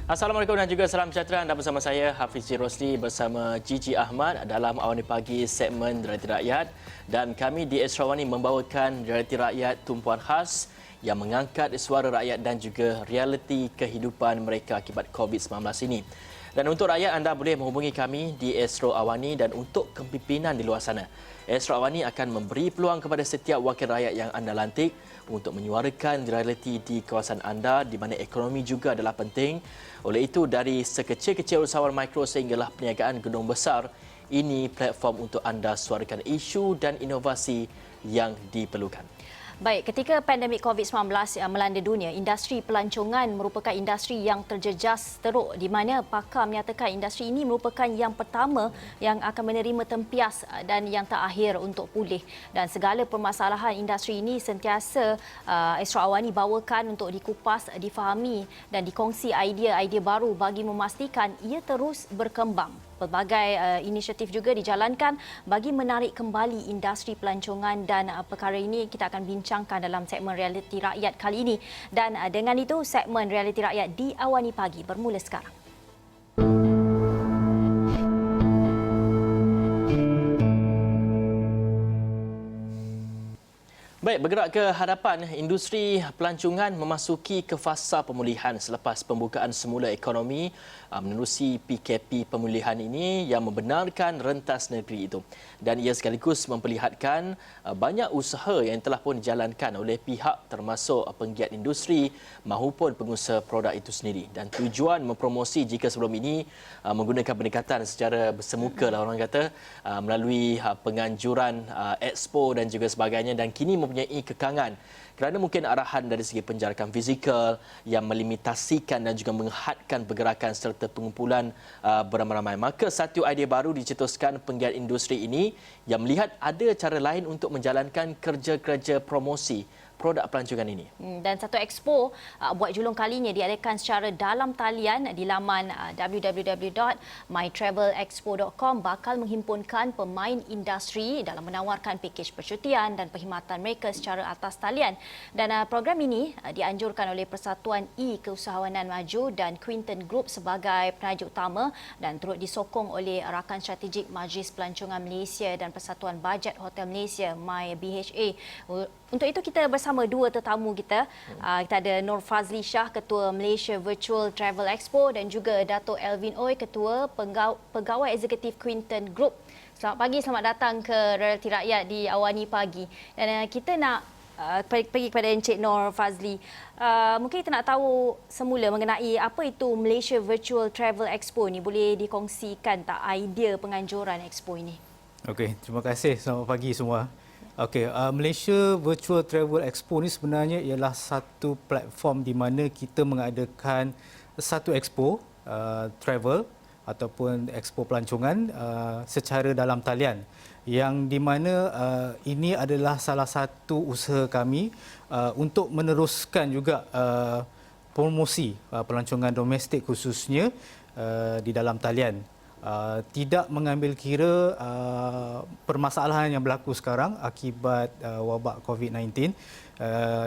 Assalamualaikum dan juga salam sejahtera. Anda bersama saya Hafiz Rosli bersama Gigi Ahmad dalam Awani Pagi segmen Realiti Rakyat, dan kami di Astro Awani membawakan Realiti Rakyat tumpuan khas yang mengangkat suara rakyat dan juga realiti kehidupan mereka akibat COVID-19 ini. Dan untuk rakyat, anda boleh menghubungi kami di Astro Awani, dan untuk kepimpinan di luar sana, Astro Awani akan memberi peluang kepada setiap wakil rakyat yang anda lantik untuk menyuarakan realiti di kawasan anda di mana ekonomi juga adalah penting. Oleh itu, dari sekecil-kecil usahawan mikro sehinggalah perniagaan gedung besar, ini platform untuk anda suarakan isu dan inovasi yang diperlukan. Baik, ketika pandemik COVID-19 melanda dunia, industri pelancongan merupakan industri yang terjejas teruk, di mana pakar menyatakan industri ini merupakan yang pertama yang akan menerima tempias dan yang terakhir untuk pulih. Dan segala permasalahan industri ini sentiasa Astro Awani bawakan untuk dikupas, difahami dan dikongsi idea-idea baru bagi memastikan ia terus berkembang. Pelbagai inisiatif juga dijalankan bagi menarik kembali industri pelancongan, dan perkara ini kita akan bincangkan dalam segmen Realiti Rakyat kali ini. Dan dengan itu, segmen Realiti Rakyat di Awani Pagi bermula sekarang. Baik, bergerak ke hadapan, industri pelancongan memasuki ke fasa pemulihan selepas pembukaan semula ekonomi menerusi PKP pemulihan ini yang membenarkan rentas negeri itu. Dan ia sekaligus memperlihatkan banyak usaha yang telah pun dijalankan oleh pihak termasuk penggiat industri maupun pengusaha produk itu sendiri. Dan tujuan mempromosi jika sebelum ini menggunakan pendekatan secara bersemuka lah orang kata, melalui penganjuran expo dan juga sebagainya, dan kini mempunyai kekangan kerana mungkin arahan dari segi penjarakan fizikal yang melimitasikan dan juga menghadkan pergerakan serta pengumpulan beramai-ramai. Maka satu idea baru dicetuskan penggiat industri ini yang melihat ada cara lain untuk menjalankan kerja-kerja promosi produk pelancongan ini. Dan satu expo buat julung kalinya diadakan secara dalam talian di laman www.mytravelexpo.com bakal menghimpunkan pemain industri dalam menawarkan pakej percutian dan perkhidmatan mereka secara atas talian. Dan program ini dianjurkan oleh Persatuan E-Keusahawanan Maju dan Quinton Group sebagai penaja utama dan turut disokong oleh Rakan Strategik Majlis Pelancongan Malaysia dan Persatuan Bajet Hotel Malaysia MyBHA. Untuk itu kita bersama dua tetamu kita. Kita ada Nur Fazli Shah, Ketua Malaysia Virtual Travel Expo, dan juga Dato' Elvin Oi, Ketua Pegawai Eksekutif Quinton Group. Selamat pagi, selamat datang ke Realiti Rakyat di Awani Pagi. Dan kita nak pergi kepada Encik Nur Fazli. Mungkin kita nak tahu semula mengenai apa itu Malaysia Virtual Travel Expo ni. Boleh dikongsikan tak idea penganjuran expo ini? Okey, terima kasih. Selamat pagi semua. Okey, Malaysia Virtual Travel Expo ni sebenarnya ialah satu platform di mana kita mengadakan satu expo travel ataupun expo pelancongan secara dalam talian, yang di mana ini adalah salah satu usaha kami untuk meneruskan juga promosi pelancongan domestik khususnya di dalam talian. Tidak mengambil kira permasalahan yang berlaku sekarang akibat wabak COVID-19.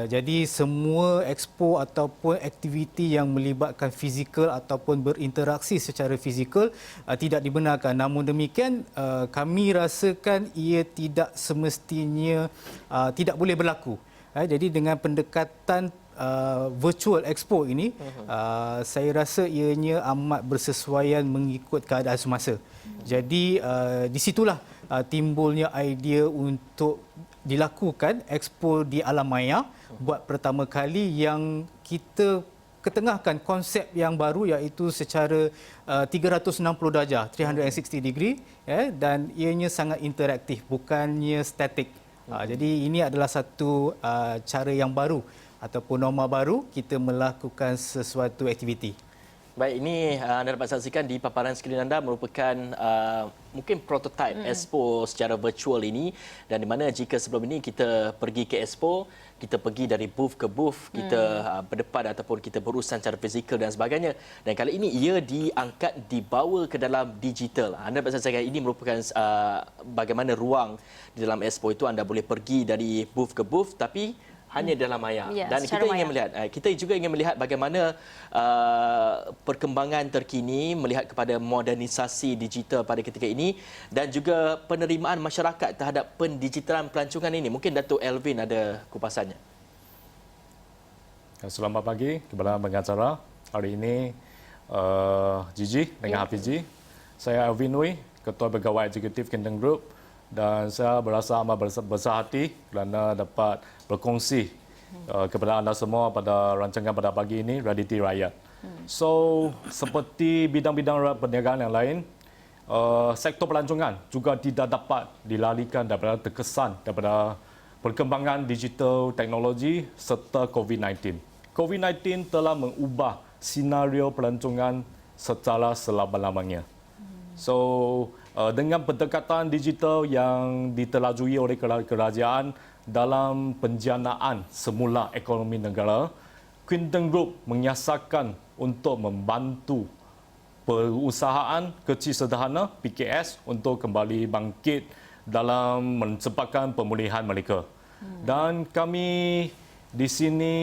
Jadi semua expo ataupun aktiviti yang melibatkan fizikal ataupun berinteraksi secara fizikal tidak dibenarkan. Namun demikian, kami rasakan ia tidak semestinya tidak boleh berlaku. Jadi dengan pendekatan virtual expo ini, saya rasa ianya amat bersesuaian mengikut keadaan semasa. Jadi di situlah timbulnya idea untuk dilakukan expo di alam maya buat pertama kali, yang kita ketengahkan konsep yang baru iaitu secara 360 darjah, 360 degree, dan ianya sangat interaktif, bukannya statik. Jadi ini adalah satu cara yang baru ataupun norma baru kita melakukan sesuatu aktiviti. Baik, ini anda dapat saksikan di paparan skrin anda merupakan mungkin prototype expo secara virtual ini, dan di mana jika sebelum ini kita pergi ke expo, kita pergi dari booth ke booth, kita berdepan ataupun kita berurusan secara fizikal dan sebagainya. Dan kali ini ia diangkat, dibawa ke dalam digital. Anda dapat saksikan ini merupakan bagaimana ruang di dalam expo itu, anda boleh pergi dari booth ke booth, tapi hanya dalam maya. Ya, Dan secara kita juga ingin melihat bagaimana perkembangan terkini, melihat kepada modernisasi digital pada ketika ini dan juga penerimaan masyarakat terhadap pendigitalan pelancongan ini. Mungkin Datuk Elvin ada kupasannya. Selamat pagi kepada pengacara. Hari ini Gigi dengan Hafizi. Saya Elvin Nui, Ketua Pegawai Eksekutif Kingdom Group, dan saya berasa amat besar hati kerana dapat berkongsi kepada anda semua pada rancangan pada pagi ini, Realiti Rakyat. So, seperti bidang-bidang perniagaan yang lain, sektor pelancongan juga tidak dapat dilarikan daripada terkesan daripada perkembangan digital teknologi serta COVID-19. COVID-19 telah mengubah senario pelancongan secara selama-lamanya. So, dengan pendekatan digital yang ditelajui oleh kerajaan dalam penjanaan semula ekonomi negara, Kingdom Group menyiasatkan untuk membantu perusahaan kecil sederhana PKS untuk kembali bangkit dalam mencepatkan pemulihan mereka. Dan kami di sini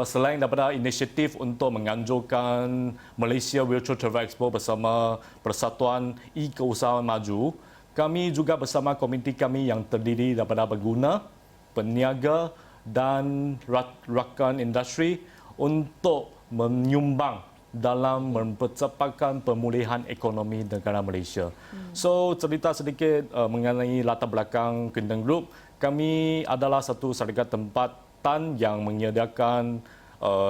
selain daripada inisiatif untuk menganjurkan Malaysia Virtual Travel Expo bersama Persatuan E-Keusahawan Maju, kami juga bersama komiti kami yang terdiri daripada pengguna, peniaga dan rakan industri untuk menyumbang dalam mempercepatkan pemulihan ekonomi negara Malaysia. So, cerita sedikit mengenai latar belakang Kingdom Group. Kami adalah satu syarikat tempatan yang menyediakan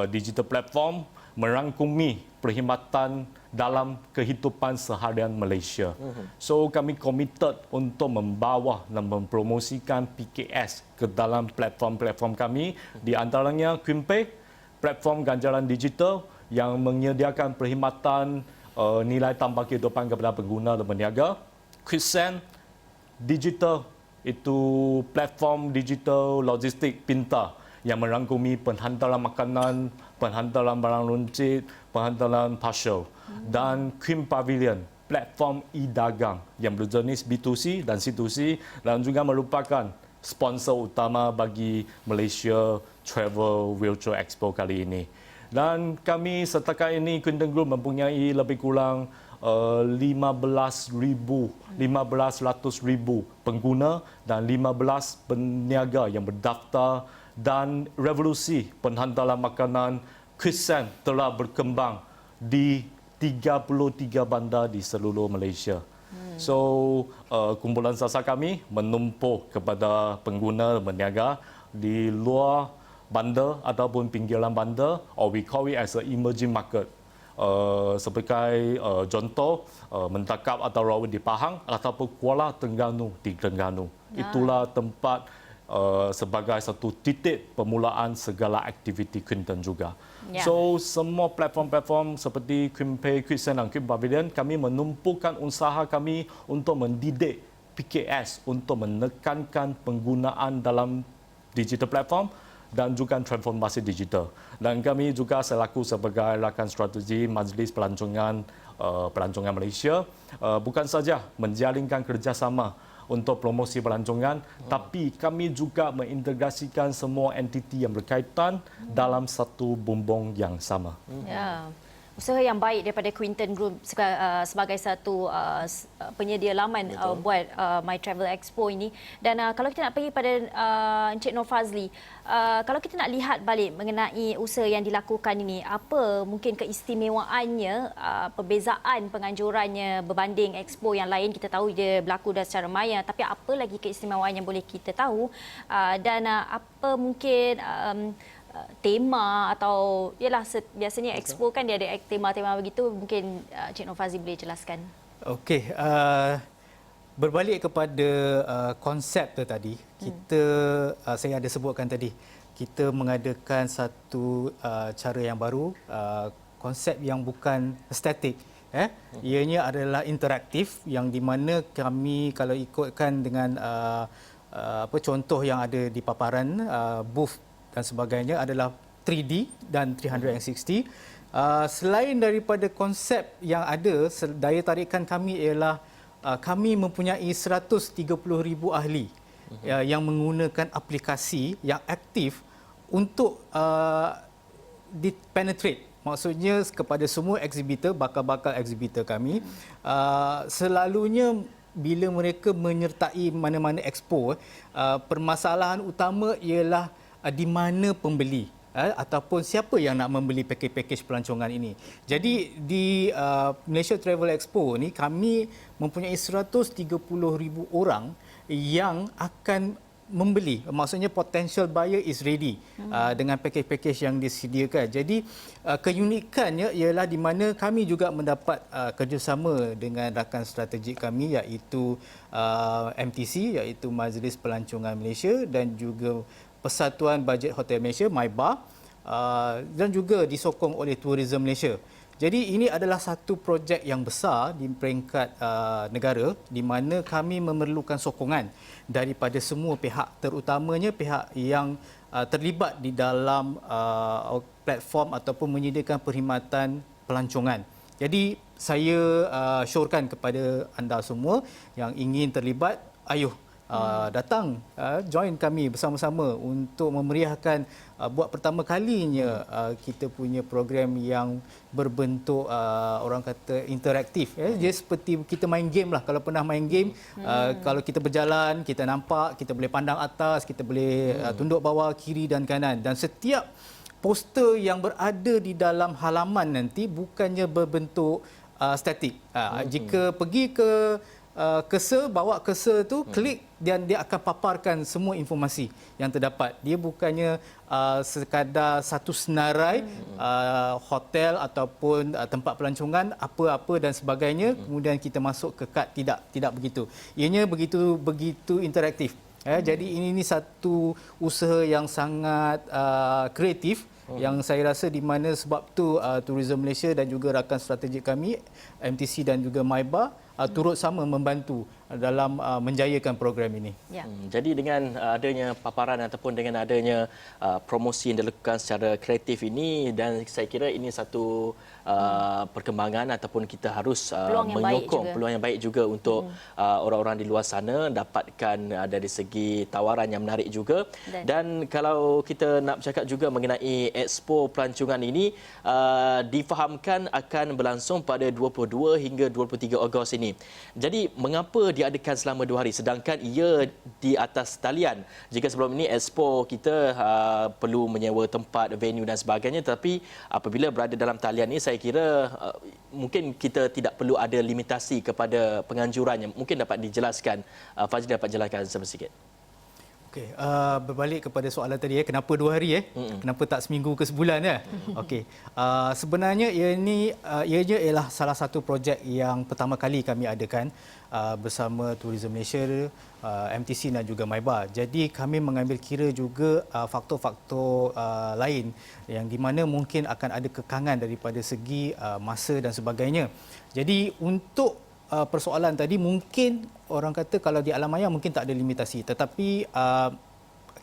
digital platform merangkumi perkhidmatan dalam kehidupan seharian Malaysia. So kami committed untuk membawa dan mempromosikan PKS ke dalam platform-platform kami, di antaranya QueenPay, platform ganjaran digital yang menyediakan perkhidmatan nilai tambah kehidupan kepada pengguna dan peniaga. QuickSend Digital, itu platform digital logistik pintar yang merangkumi penghantaran makanan, penghantaran barang runcit, penghantaran parcel. Dan Queen Pavilion, platform e-dagang yang berjenis B2C dan C2C dan juga merupakan sponsor utama bagi Malaysia Travel Virtual Expo kali ini. Dan kami setakat ini Kingdom Group mempunyai lebih kurang 15,000 pengguna dan 15 peniaga yang berdaftar, dan revolusi penghantaran makanan QuickSend telah berkembang di 33 bandar di seluruh Malaysia. So, kumpulan sasar kami menumpuk kepada pengguna dan peniaga di luar bandar ataupun pinggiran bandar, or we call it as an emerging market. Sebagai contoh, Mentakap atau Rawit di Pahang ataupun Kuala Terengganu di Terengganu. Itulah tempat sebagai satu titik permulaan segala aktiviti Quinton juga. So, semua platform-platform seperti QueenPay, QuickSend dan Queen Pavilion, kami menumpukan usaha kami untuk mendidik PKS untuk menekankan penggunaan dalam digital platform dan juga transformasi digital. Dan kami juga selaku sebagai rakan strategi Majlis Pelancongan Malaysia, bukan saja menjalinkan kerjasama untuk promosi pelancongan, tapi kami juga mengintegrasikan semua entiti yang berkaitan dalam satu bumbung yang sama. Ya. Usaha yang baik daripada Quinton Group sebagai satu penyedia laman buat My Travel Expo ini. Dan kalau kita nak pergi pada Encik Nur Fazli, kalau kita nak lihat balik mengenai usaha yang dilakukan ini, apa mungkin keistimewaannya, perbezaan penganjurannya berbanding expo yang lain? Kita tahu dia berlaku dah secara maya, tapi apa lagi keistimewaan yang boleh kita tahu, dan apa mungkin tema atau yalah biasanya expo kan dia ada tema-tema begitu, mungkin Cik Nur Fazli boleh jelaskan. Okey, berbalik kepada konsep tu tadi, kita saya ada sebutkan tadi, kita mengadakan satu cara yang baru, konsep yang bukan statik. Ianya adalah interaktif, yang di mana kami kalau ikutkan dengan contoh yang ada di paparan booth dan sebagainya adalah 3D dan 360. Selain daripada konsep yang ada, daya tarikan kami ialah kami mempunyai 130,000 ahli yang menggunakan aplikasi yang aktif untuk penetrate. Maksudnya kepada semua exhibitor, bakal-bakal exhibitor kami, selalunya bila mereka menyertai mana-mana expo, permasalahan utama ialah di mana pembeli ataupun siapa yang nak membeli pakej-pakej pelancongan ini. Jadi di Malaysia Travel Expo ni kami mempunyai 130,000 orang yang akan membeli, maksudnya potential buyer is ready dengan pakej-pakej yang disediakan. Jadi keunikannya ialah di mana kami juga mendapat kerjasama dengan rakan strategik kami iaitu MTC, iaitu Majlis Pelancongan Malaysia, dan juga Persatuan Bajet Hotel Malaysia MyBar, dan juga disokong oleh Tourism Malaysia. Jadi ini adalah satu projek yang besar di peringkat negara di mana kami memerlukan sokongan daripada semua pihak, terutamanya pihak yang terlibat di dalam platform ataupun menyediakan perkhidmatan pelancongan. Jadi saya syorkan kepada anda semua yang ingin terlibat, ayuh datang join kami bersama-sama untuk memeriahkan buat pertama kalinya kita punya program yang berbentuk orang kata interaktif. Dia seperti kita main game lah. Kalau pernah main game, kalau kita berjalan, kita nampak, kita boleh pandang atas, kita boleh tunduk bawah, kiri dan kanan, dan setiap poster yang berada di dalam halaman nanti bukannya berbentuk statik. Jika pergi ke cursor, bawa cursor tu, klik dan dia akan paparkan semua informasi yang terdapat. Dia bukannya sekadar satu senarai hotel ataupun tempat pelancongan apa-apa dan sebagainya, kemudian kita masuk ke kad. Tidak begitu. Ianya begitu interaktif. Jadi ini satu usaha yang sangat kreatif yang saya rasa di mana sebab tu Tourism Malaysia dan juga rakan strategik kami MTC dan juga MyBar turut sama membantu dalam menjayakan program ini. Ya. Jadi dengan adanya paparan ataupun dengan adanya promosi yang dilakukan secara kreatif ini, dan saya kira ini satu perkembangan ataupun kita harus menyokong peluang yang baik juga untuk orang-orang di luar sana dapatkan dari segi tawaran yang menarik juga. Dan kalau kita nak bercakap juga mengenai Expo Pelancongan ini, difahamkan akan berlangsung pada 22 hingga 23 Ogos ini. Jadi mengapa diadakan selama 2 hari sedangkan ia di atas talian? Jika sebelum ini Expo kita perlu menyewa tempat, venue dan sebagainya, tetapi apabila berada dalam talian ini saya kira mungkin kita tidak perlu ada limitasi kepada penganjurannya. Mungkin dapat dijelaskan, Fazli dapat jelaskan sedikit. Okey, berbalik kepada soalan tadi, kenapa 2 hari kenapa tak seminggu ke sebulan ya? Okey, sebenarnya ianya ialah salah satu projek yang pertama kali kami adakan bersama Tourism Malaysia, MTC dan juga MyBar. Jadi kami mengambil kira juga faktor-faktor lain yang di mana mungkin akan ada kekangan daripada segi masa dan sebagainya. Jadi untuk persoalan tadi, mungkin orang kata kalau di alam maya mungkin tak ada limitasi, tetapi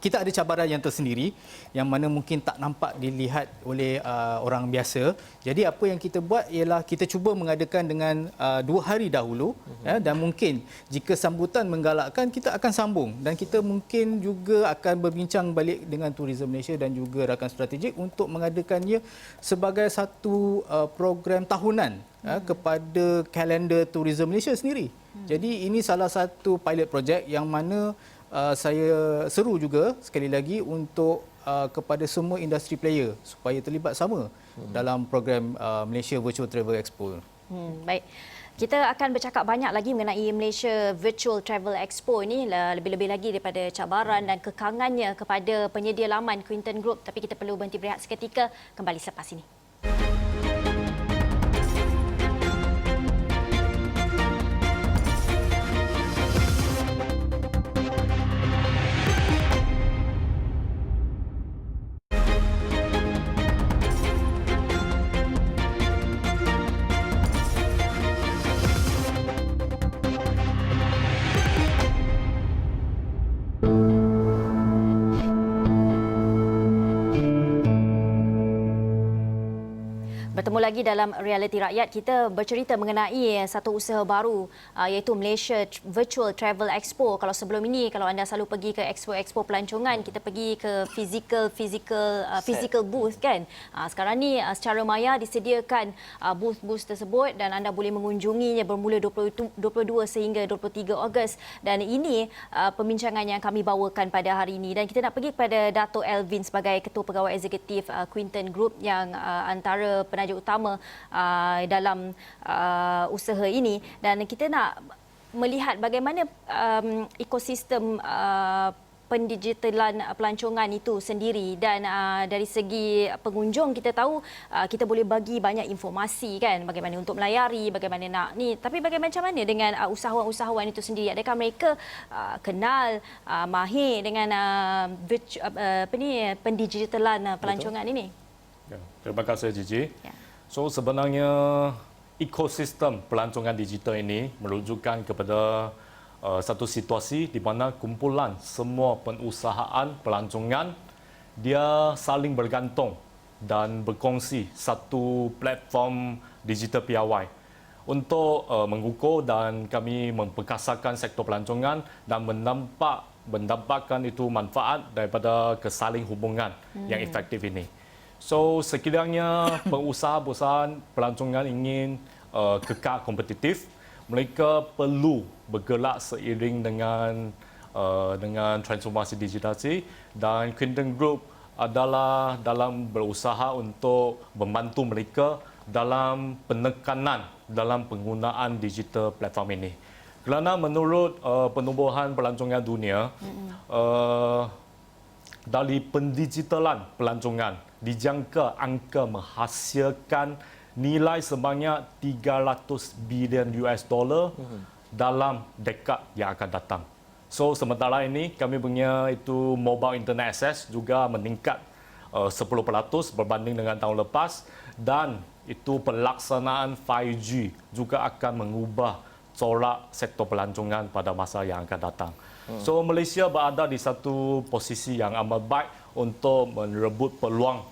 kita ada cabaran yang tersendiri yang mana mungkin tak nampak dilihat oleh orang biasa. Jadi apa yang kita buat ialah kita cuba mengadakan dengan 2 hari dahulu, dan mungkin jika sambutan menggalakkan kita akan sambung, dan kita mungkin juga akan berbincang balik dengan Tourism Malaysia dan juga rakan strategik untuk mengadakannya sebagai satu program tahunan kepada kalender Tourism Malaysia sendiri. Jadi ini salah satu pilot project yang mana saya seru juga sekali lagi untuk kepada semua industri player supaya terlibat sama dalam program Malaysia Virtual Travel Expo. Baik. Kita akan bercakap banyak lagi mengenai Malaysia Virtual Travel Expo ini, lebih-lebih lagi daripada cabaran dan kekangannya kepada penyedia laman Quinton Group. Tapi kita perlu berhenti berehat seketika, kembali selepas ini. bertemu lagi dalam Realiti Rakyat. Kita bercerita mengenai satu usaha baru iaitu Malaysia Virtual Travel Expo. Kalau sebelum ini, kalau anda selalu pergi ke expo-expo pelancongan, kita pergi ke physical booth kan. Sekarang ni secara maya disediakan booth-booth tersebut dan anda boleh mengunjunginya bermula 22 sehingga 23 Ogos. Dan ini pembincangan yang kami bawakan pada hari ini. Dan kita nak pergi kepada Dato' Elvin sebagai Ketua Pegawai Eksekutif Quinton Group yang antara penaja utama dalam usaha ini, dan kita nak melihat bagaimana ekosistem pendigitalan pelancongan itu sendiri. Dan dari segi pengunjung, kita tahu kita boleh bagi banyak informasi kan, bagaimana untuk melayari, bagaimana nak ni, tapi macam mana dengan usahawan-usahawan itu sendiri? Adakah mereka kenal, mahir dengan pendigitalan pelancongan ini? Ya, terima kasih Gigi. Ya. So sebenarnya ekosistem pelancongan digital ini merujukan kepada satu situasi di mana kumpulan semua perusahaan pelancongan dia saling bergantung dan berkongsi satu platform digital piawai untuk mengukur dan kami memperkasakan sektor pelancongan dan mendapatkan itu manfaat daripada kesaling hubungan yang efektif ini. So sekiranya pengusaha-perusahaan pelancongan ingin kekal kompetitif, mereka perlu bergerak seiring dengan transformasi digitalisasi, dan Quinton Group adalah dalam berusaha untuk membantu mereka dalam penekanan dalam penggunaan digital platform ini. Kerana menurut penumbuhan pelancongan dunia, dari pendigitalan pelancongan dijangka angka menghasilkan nilai sebanyak 300 bilion US dollar dalam dekad yang akan datang. So sementara ini kami punya itu mobile internet access juga meningkat 10% berbanding dengan tahun lepas, dan itu pelaksanaan 5G juga akan mengubah corak sektor pelancongan pada masa yang akan datang. So Malaysia berada di satu posisi yang amat baik untuk merebut peluang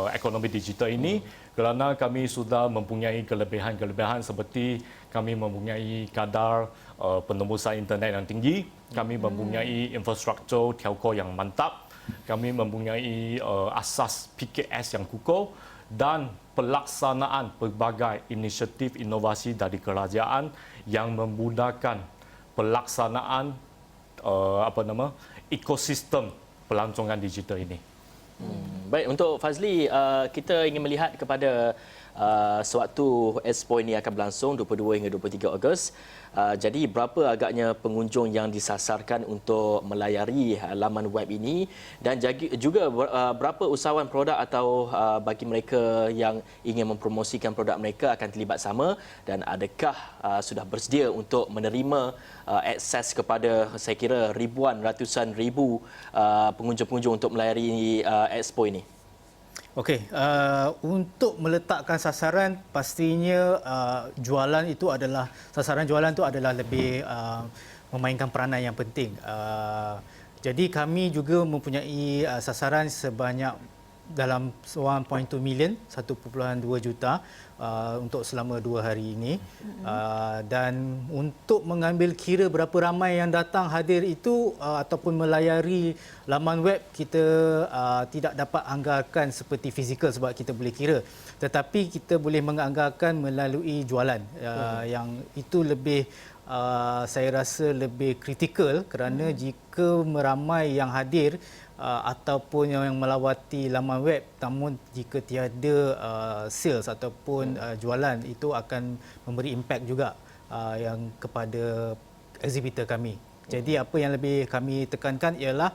ekonomi digital ini, kerana kami sudah mempunyai kelebihan-kelebihan seperti kami mempunyai kadar penembusan internet yang tinggi, kami mempunyai infrastruktur telco yang mantap, kami mempunyai asas PKS yang kukuh, dan pelaksanaan pelbagai inisiatif inovasi dari kerajaan yang memudahkan pelaksanaan ekosistem pelancongan digital ini. Baik, untuk Fazli, kita ingin melihat kepada sewaktu Expo ini akan berlangsung 22 hingga 23 Ogos. Jadi berapa agaknya pengunjung yang disasarkan untuk melayari laman web ini, dan juga berapa usahawan produk atau bagi mereka yang ingin mempromosikan produk mereka akan terlibat sama, dan adakah sudah bersedia untuk menerima akses kepada saya kira ratusan ribu pengunjung-pengunjung untuk melayari Expo ini? Okey, untuk meletakkan sasaran, pastinya sasaran jualan itu adalah lebih memainkan peranan yang penting. Jadi kami juga mempunyai sasaran sebanyak dalam 1.2 million, 1.2 juta untuk selama 2 hari ini. Dan untuk mengambil kira berapa ramai yang datang hadir itu ataupun melayari laman web, kita tidak dapat anggarkan seperti fizikal sebab kita boleh kira. Tetapi kita boleh menganggarkan melalui jualan yang itu lebih saya rasa lebih kritikal, kerana jika meramai yang hadir ataupun yang melawati laman web, namun jika tiada sales ataupun jualan, itu akan memberi impak juga yang kepada exhibitor kami. Jadi apa yang lebih kami tekankan ialah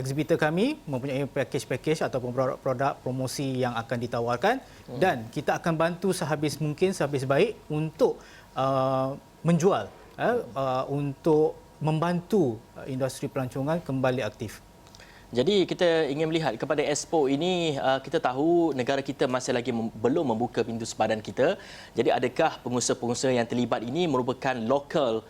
exhibitor kami mempunyai package ataupun produk promosi yang akan ditawarkan, dan kita akan bantu sehabis mungkin, sehabis baik untuk menjual, untuk membantu industri pelancongan kembali aktif. Jadi kita ingin melihat kepada Expo ini, kita tahu negara kita masih lagi belum membuka pintu sepadan kita. Jadi adakah pengusaha-pengusaha yang terlibat ini merupakan lokal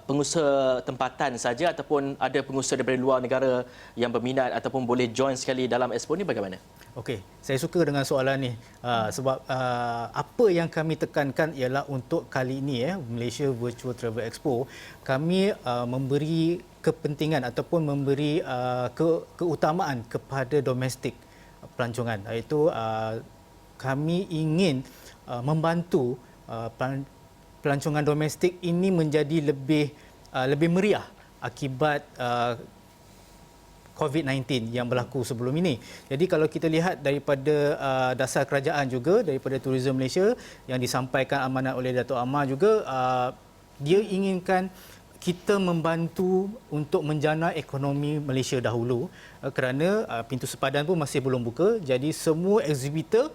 pengusaha tempatan saja, ataupun ada pengusaha daripada luar negara yang berminat ataupun boleh join sekali dalam Expo ini, bagaimana? Okey, saya suka dengan soalan ni sebab apa yang kami tekankan ialah untuk kali ini Malaysia Virtual Travel Expo, kami memberi kepentingan ataupun memberi keutamaan kepada domestik pelancongan, iaitu kami ingin membantu pelancongan domestik ini menjadi lebih meriah akibat COVID-19 yang berlaku sebelum ini. Jadi kalau kita lihat daripada dasar kerajaan juga, daripada Tourism Malaysia yang disampaikan amanat oleh Datuk Amar juga, dia inginkan kita membantu untuk menjana ekonomi Malaysia dahulu kerana pintu sepadan pun masih belum buka. Jadi semua exhibitor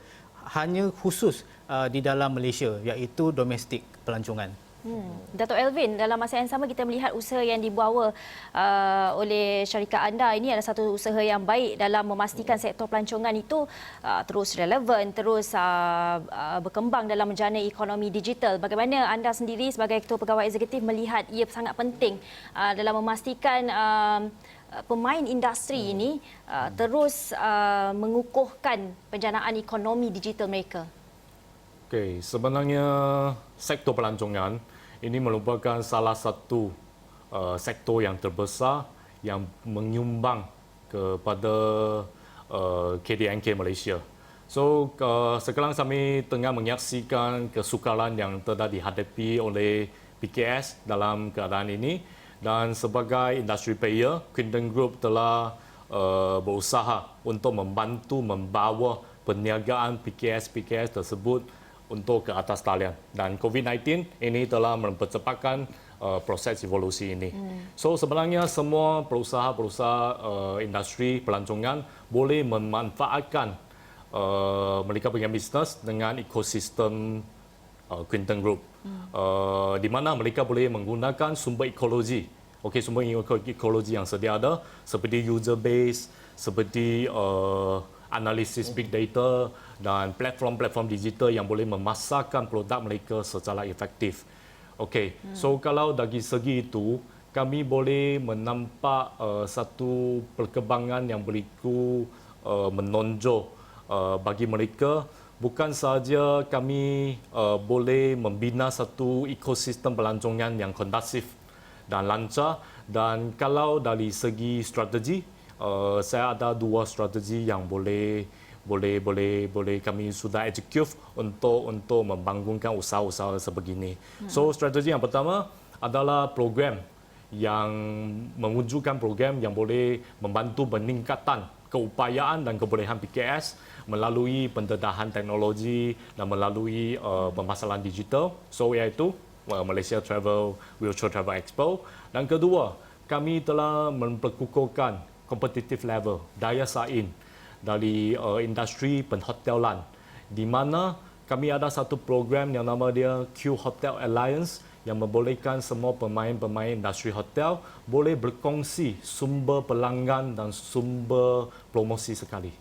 hanya khusus di dalam Malaysia, iaitu domestik pelancongan. Dato' Elvin, dalam masa yang sama kita melihat usaha yang dibawa oleh syarikat anda ini adalah satu usaha yang baik dalam memastikan sektor pelancongan itu terus relevan, terus berkembang dalam menjana ekonomi digital. Bagaimana anda sendiri sebagai Ketua Pegawai Eksekutif melihat ia sangat penting dalam memastikan pemain industri ini terus mengukuhkan penjanaan ekonomi digital mereka? Okey, sebenarnya sektor pelancongan ini merupakan salah satu sektor yang terbesar yang menyumbang kepada KDNK Malaysia. So, sekarang kami tengah menyaksikan kesukaran yang telah dihadapi oleh PKS dalam keadaan ini, dan sebagai industry player, Quinton Group telah berusaha untuk membantu membawa perniagaan PKS tersebut untuk ke atas talian, dan COVID-19 ini telah mempercepatkan proses evolusi ini. So sebenarnya semua perusahaan-perusahaan industri pelancongan boleh memanfaatkan mereka punya bisnes dengan ekosistem Quinton Group, di mana mereka boleh menggunakan sumber ekologi, sumber ekologi yang sedia ada seperti user base, seperti analisis big data dan platform-platform digital yang boleh memasarkan produk mereka secara efektif. So kalau dari segi itu, kami boleh menampak satu perkembangan yang berlaku menonjol bagi mereka. Bukan sahaja kami boleh membina satu ekosistem pelancongan yang kondusif dan lancar, dan kalau dari segi strategi, saya ada dua strategi yang boleh kami sudah execute untuk membangunkan usaha-usaha sebegini. So strategi yang pertama adalah program yang mewujudkan program yang boleh membantu peningkatan keupayaan dan kebolehan PKS melalui pendedahan teknologi dan melalui pemasaran digital. So iaitu Malaysia Virtual Travel Expo. Dan kedua, kami telah memperkukuhkan competitive level, daya saing dari industri penhotelan, di mana kami ada satu program yang nama dia Q Hotel Alliance yang membolehkan semua pemain-pemain industri hotel boleh berkongsi sumber pelanggan dan sumber promosi sekali.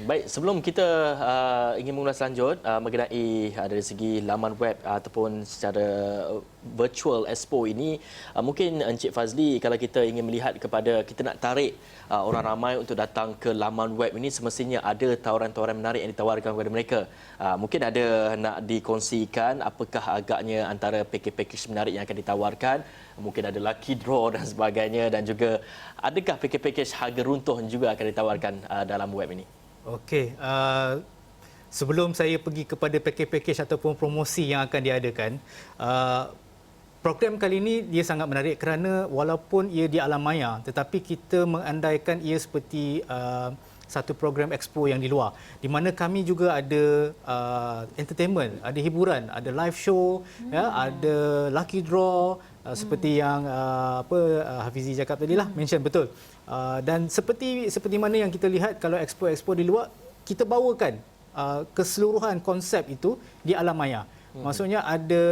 Baik, sebelum kita ingin mengulas lanjut mengenai dari segi laman web ataupun secara virtual expo ini, mungkin Encik Fazli, kalau kita ingin melihat kepada, kita nak tarik orang ramai untuk datang ke laman web ini, semestinya ada tawaran-tawaran menarik yang ditawarkan kepada mereka. Mungkin ada nak dikongsikan apakah agaknya antara pakej-pakej menarik yang akan ditawarkan, mungkin ada lucky draw dan sebagainya, dan juga adakah pakej-pakej harga runtuh juga akan ditawarkan dalam web ini? Okey, sebelum saya pergi kepada pakej-pakej ataupun promosi yang akan diadakan, program kali ini dia sangat menarik kerana walaupun ia di alam maya, tetapi kita mengandaikan ia seperti satu program expo yang di luar, di mana kami juga ada entertainment, ada hiburan, ada live show, ada lucky draw, seperti yang Hafizi cakap tadi lah, mention betul. Dan seperti mana yang kita lihat kalau expo-expo di luar, kita bawakan keseluruhan konsep itu di alam maya. Maksudnya ada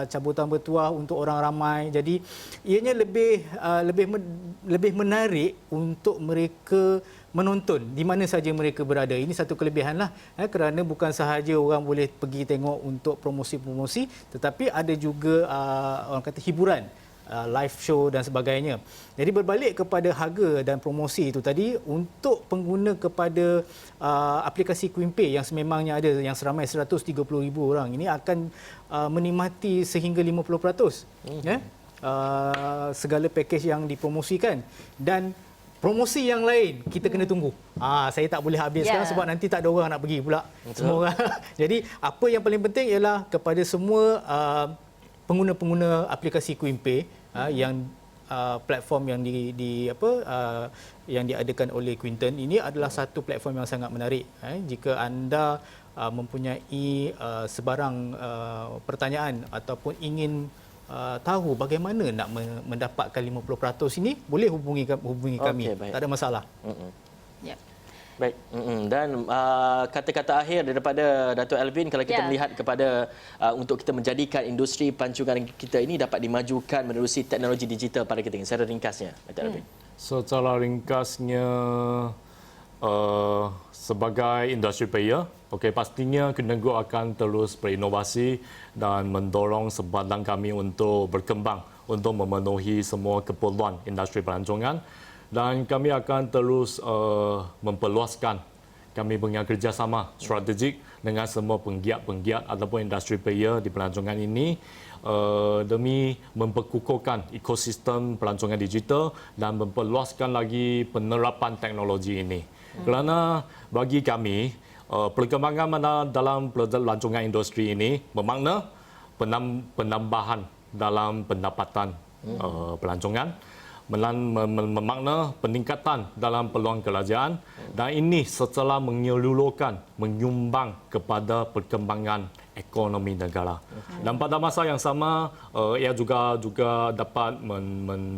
cabutan bertuah untuk orang ramai. Jadi ianya lebih menarik untuk mereka menonton di mana saja mereka berada. Ini satu kelebihanlah, kerana bukan sahaja orang boleh pergi tengok untuk promosi-promosi, tetapi ada juga orang kata hiburan live show dan sebagainya. Jadi berbalik kepada harga dan promosi itu tadi, untuk pengguna kepada aplikasi QueenPay yang sememangnya ada yang seramai 130,000 orang, ini akan menikmati sehingga 50% ya, segala pakej yang dipromosikan. Dan promosi yang lain kita kena tunggu. Saya tak boleh habiskan sebab nanti tak ada orang nak pergi pula. Semua orang. Jadi apa yang paling penting ialah kepada semua pengguna-pengguna aplikasi QueenPay yang platform yang yang diadakan oleh Quinton ini adalah satu platform yang sangat menarik. Jika anda mempunyai sebarang pertanyaan ataupun ingin tahu bagaimana nak mendapatkan 50% ini, boleh hubungi kami. Okey, baik. Tak ada masalah. Ya. Baik. Dan kata-kata akhir daripada Dato' Alvin, kalau kita melihat kepada untuk kita menjadikan industri pelancongan kita ini dapat dimajukan menerusi teknologi digital pada kita ini, secara ringkasnya, Dato' Alvin. Secara ringkasnya, sebagai industri player, pastinya Quinton Group akan terus berinovasi dan mendorong sebadan kami untuk berkembang untuk memenuhi semua keperluan industri pelancongan, dan kami akan terus memperluaskan kami punya kerjasama strategik dengan semua penggiat-penggiat ataupun industri player di pelancongan ini demi memperkukuhkan ekosistem pelancongan digital dan memperluaskan lagi penerapan teknologi ini. Kerana bagi kami, perkembangan mana dalam pelancongan industri ini bermakna penambahan dalam pendapatan pelancongan, bermakna peningkatan dalam peluang kerajaan, dan ini setelah menyeluruhkan, menyumbang kepada perkembangan ekonomi negara. Dan pada masa yang sama, ia juga dapat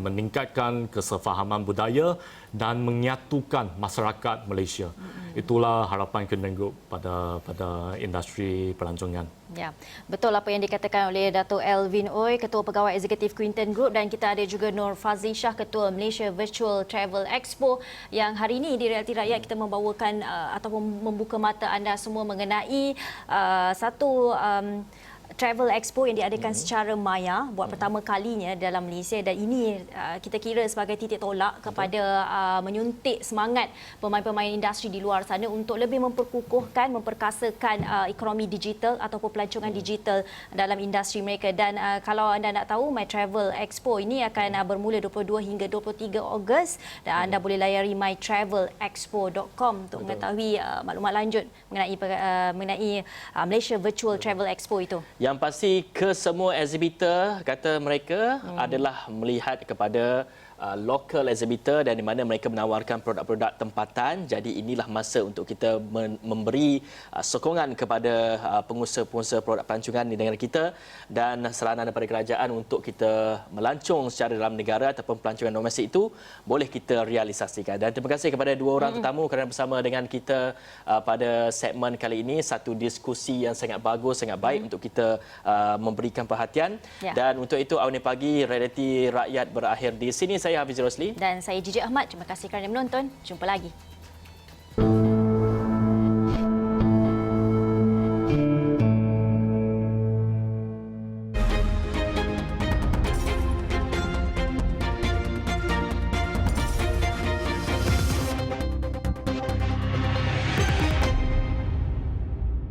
meningkatkan kesefahaman budaya dan menyatukan masyarakat Malaysia. Itulah harapan Quinton Group pada industri pelancongan. Ya, betul apa yang dikatakan oleh Dato' Alvin Ooi, Ketua Pegawai Eksekutif Quinton Group, dan kita ada juga Nur Fazli Shah, Ketua Malaysia Virtual Travel Expo, yang hari ini di Realiti Rakyat kita membawakan ataupun membuka mata anda semua mengenai satu Travel Expo yang diadakan secara maya buat pertama kalinya dalam Malaysia, dan ini kita kira sebagai titik tolak kepada menyuntik semangat pemain-pemain industri di luar sana untuk lebih memperkukuhkan, memperkasakan ekonomi digital ataupun pelancongan digital dalam industri mereka. Dan kalau anda nak tahu, My Travel Expo ini akan bermula 22 hingga 23 Ogos, dan anda boleh layari mytravelexpo.com untuk mengetahui maklumat lanjut mengenai Malaysia Virtual Travel Expo itu. Yang pasti kesemua exhibitor, kata mereka, adalah melihat kepada local exhibitor dan di mana mereka menawarkan produk-produk tempatan. Jadi inilah masa untuk kita memberi sokongan kepada pengusaha-pengusaha produk pelancongan di negara kita dan saranan daripada kerajaan untuk kita melancong secara dalam negara ataupun pelancongan domestik itu boleh kita realisasikan. Dan terima kasih kepada dua orang tetamu kerana bersama dengan kita pada segmen kali ini. Satu diskusi yang sangat bagus, sangat baik untuk kita memberikan perhatian. Dan untuk itu, Awani Pagi Realiti Rakyat berakhir di sini. Saya Hafiz Rosli. Dan saya Jijik Ahmad. Terima kasih kerana menonton. Jumpa lagi.